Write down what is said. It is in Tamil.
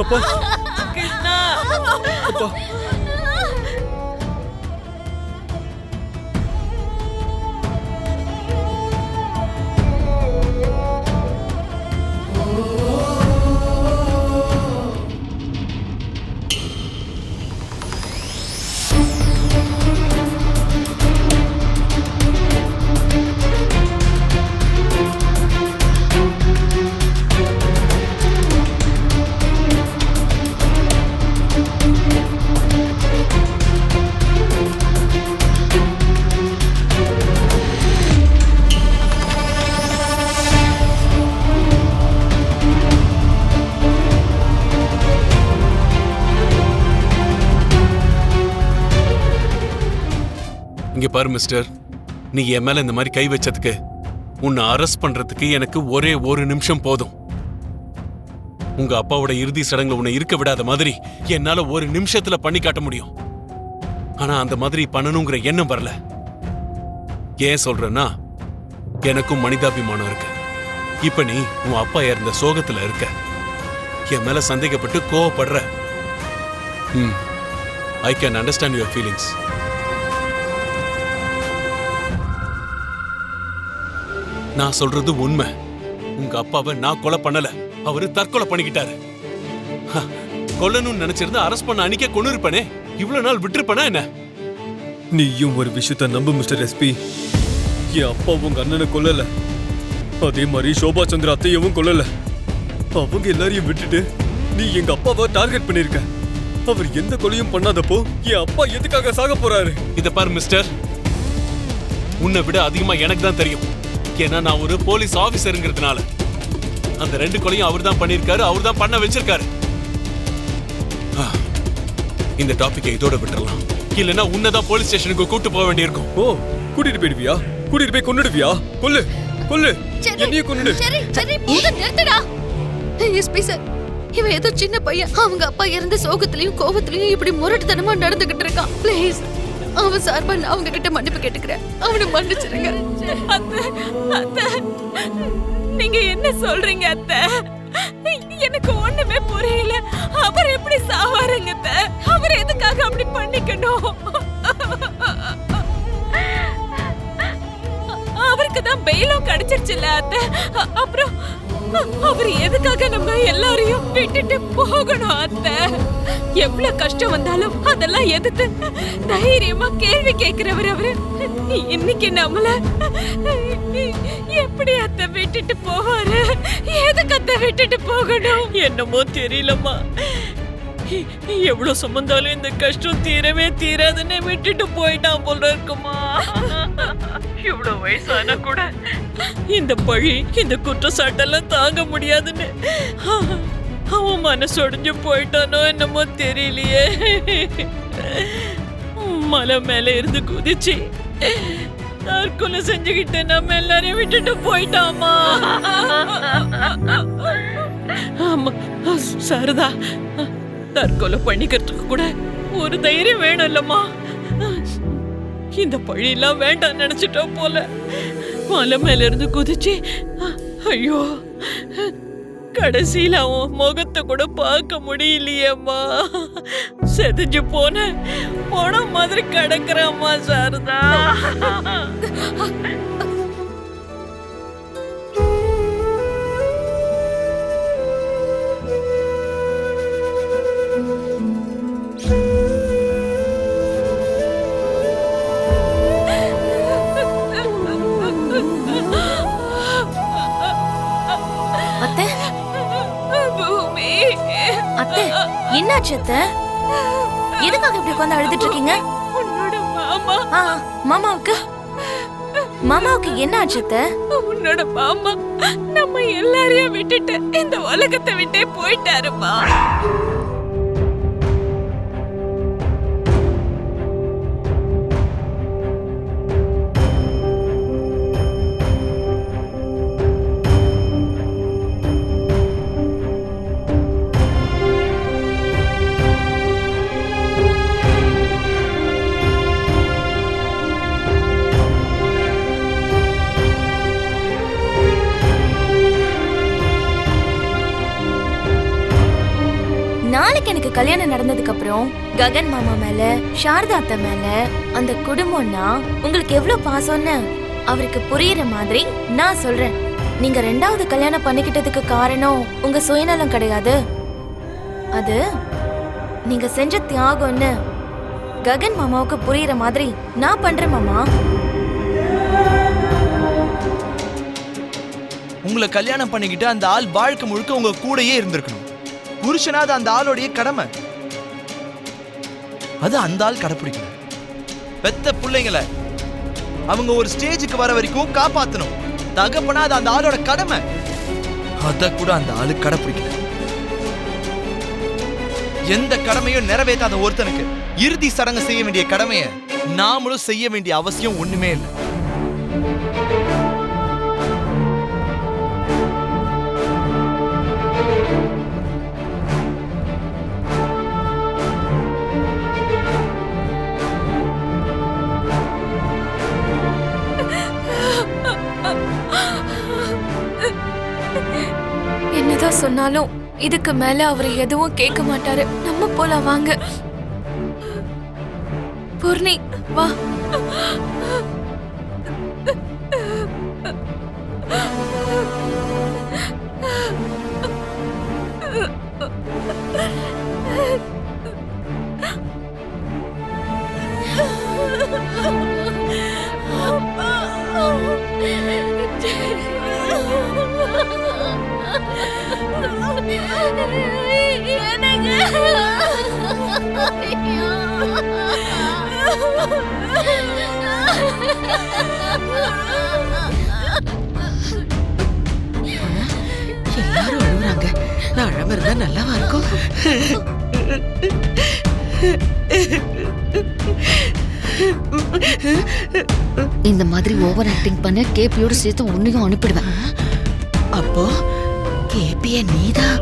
அப்பா கிருஷ்ணா அப்பா இங்க பாரு மிஸ்டர், நீ என் மேல இந்த மாதிரி கை வச்சதுக்கு உன்னை அரெஸ்ட் பண்றதுக்கு எனக்கு ஒரே ஒரு நிமிஷம் போதும். உங்க அப்பாவோட இறுதி சடங்குல உன்னை இருக்க விடாத மாதிரி என்னால ஒரு நிமிஷத்துல பண்ணி காட்ட முடியும். ஆனா அந்த மாதிரி பண்ணணுங்கிற எண்ணம் வரல. ஏன் சொல்றேன்னா, எனக்கும் மனிதாபிமானம் இருக்கு. இப்ப நீ உன் அப்பா இறந்த சோகத்துல இருக்க, என் மேல சந்தேகப்பட்டு கோவப்படுற. I can understand your feelings. நான் சொல்றது உண்மை. உங்க அப்பாவை நான் கொலை பண்ணல, அவரு தற்கொலை பண்ணிக்கிட்டாரு. கொல்லணும்னு நினைச்சிருந்தா அரெஸ்ட் பண்ண அன்னைக்கே கொண்டு இருப்பனே, இவ்வளவு நாள் விட்டுருப்பனா என்ன? நீயும் ஒரு விஷயத்த நம்பு மிஸ்டர் எஸ்பி. என் அப்பா உங்க அண்ணனை கொல்லல, அதே மாதிரி சோபா சந்திர அத்தையவும் கொல்லல. அவங்க எல்லாரையும் விட்டுட்டு நீ எங்க அப்பாவை டார்கெட் பண்ணிருக்க. அவர் எந்த கொலையும் பண்ணாதப்போ என் அப்பா எதுக்காக சாக போறாரு? இத பாரு மிஸ்டர், உன்னை விட அதிகமா எனக்கு தான் தெரியும். ஏன்னா நான் ஒரு போலீஸ் ஆபீசருங்கிறதுனால அந்த ரெண்டு கொலையும் அவர் தான் பண்ணிருக்காரு, அவர் தான் பண்ண வச்சிருக்காரு. இந்த டாபிக்கை இதோட விட்டுறலாம், இல்லைன்னா உன்னதான் போலீஸ் ஸ்டேஷனுக்கு கூட்டு போக வேண்டியிருக்கும். ஓ, கூட்டிட்டு போயிடுவியா? கூட்டிட்டு போய் கொன்னுடுவியா? கொல்லு கொல்லு, என்னைய கொன்னுடு. சரி சரி போதும், நிறுத்துடா. எஸ்பி சார், இவன் ஏதோ சின்ன பையன். அவங்க அப்பா இறந்த சோகத்திலையும் கோவத்திலையும் இப்படி முரட்டுத்தனமா நடந்துகிட்டு இருக்கான். ப்ளீஸ், அவன் சார்பா நான் அவங்க கிட்ட மன்னிப்பு கேட்டுக்கிறேன். அவனை மன்னிச்சிருங்க. அத்தை, நீங்க என்ன சொல்றீங்க அத்தை? எனக்கு ஒண்ணுமே புரியல. அவர் எப்படி சாவாருங்க அத்தை? அவர் எதுக்காக அப்படி பண்ணிக்கணும்? அவருக்கு தான் பெயிலும் கிடைச்சிருச்சுல அத்தை. அப்புறம் அவர் எதுக்காக நம்ம எல்லாரையும் விட்டுட்டு போகணும் அத்தை? எவ்வளவு கஷ்டம் வந்தாலும் அதெல்லாம் எதிர்த்து தைரியமா கேள்வி கேட்கிறவர் அவரு. இன்னைக்கு நம்மள எப்படி அத்தை விட்டுட்டு போவாரு? எதுக்கு அத்தை விட்டுட்டு போகணும்? என்னமோ தெரியலம்மா. எவ்வளவு சுமந்தாலும் இந்த கஷ்டம் தீரவே தீராதுன்னு விட்டுட்டு போயிட்டான் போல இருக்குமா. இவ்வளவு வயசான கூட இந்த பழி, இந்த குற்றச்சாட்டெல்லாம் தாங்க முடியாதுன்னு அவன் மனசு உடைஞ்சு போயிட்டானோ என்னமோ தெரியலையே. மலை மேல இருந்து குதிச்சு தற்கொலை செஞ்சுக்கிட்டு நம்ம எல்லாரையும் விட்டுட்டு போயிட்டாமா. ஆமா சாரதா, தற்கொலை பண்ணிக்கிறதுக்கு கூட ஒரு தைரியம் வேணும் இல்லம்மா. இந்த பழியெல்லாம் வேண்டாம் நினைச்சிட்டோம் போல. மலை மேல இருந்து குதிச்சு ஐயோ, கடைசியில அவன் முகத்தை கூட பார்க்க முடியலையேம்மா. செதிஞ்சு போன மாதிரி கிடக்குறாம்மா சாரதா. என்னாச்சு அத்தை? எதுக்காக இப்படி உட்கார்ந்து அழுதுட்டு இருக்கீங்க? உன்னோட மாமா. மாமாவுக்கு என்ன ஆச்சு அத்தை? உன்னோட மாமா நம்ம எல்லாரையும் விட்டுட்டு இந்த உலகத்தை விட்டே போயிட்டாருமா. நாளைக்கு எனக்கு கல்யாணம் நடந்ததுக்கு அப்புறம் ககன் மாமா மேல சாரதா அத்தை மேல அந்த குடும்பம்னா உங்களுக்கு எவ்வளவு பாசம்னு அவருக்கு புரியுற மாதிரி நான் சொல்றேன். நீங்க 2வது கல்யாணம் பண்ணிக்கிட்டதுக்கு காரணம் உங்க சுயநலம் கிடையாது, அது நீங்க செஞ்ச தியாகம்னு ககன் மாமாவுக்கு புரியுற மாதிரி நான் பண்றேன் மாமா. உங்களை கல்யாணம் பண்ணிக்கிட்டு அந்த ஆள் வாழ்க்கை முழுக்க உங்க கூடயே இருந்திருக்கணும். புருஷனாவது அந்த ஆளோடைய கடமை. அது அந்த ஆள் கடைப்பிடிக்கல. பெத்த பிள்ளைங்களை அவங்க ஒரு ஸ்டேஜுக்கு வர வரைக்கும் காப்பாத்தணும். தகப்பனா அது அந்த ஆளோட கடமை. அத கூட அந்த ஆளு கடைப்பிடிக்கல. எந்த கடமையும் நிறைவேற்றாத ஒருத்தனுக்கு இறுதி சடங்கு செய்ய வேண்டிய கடமையை நாமளும் செய்ய வேண்டிய அவசியம் ஒண்ணுமே இல்லை. என்னதான் சொன்னாலும் இதுக்கு மேல அவர் எதுவும் கேட்க மாட்டாரு. நம்ம போலாம் வாங்க. பூர்ணி வா. எல்லாரும் அழுகுறாங்க. நான் அழாம இருந்தா நல்லாவா இருக்கும்? இந்த மாதிரி ஓவர் ஆக்டிங் பண்ண கேபியோட சேர்த்து உன்னையும் அனுப்பிடுவேன். அப்போ கேபிய நீதான்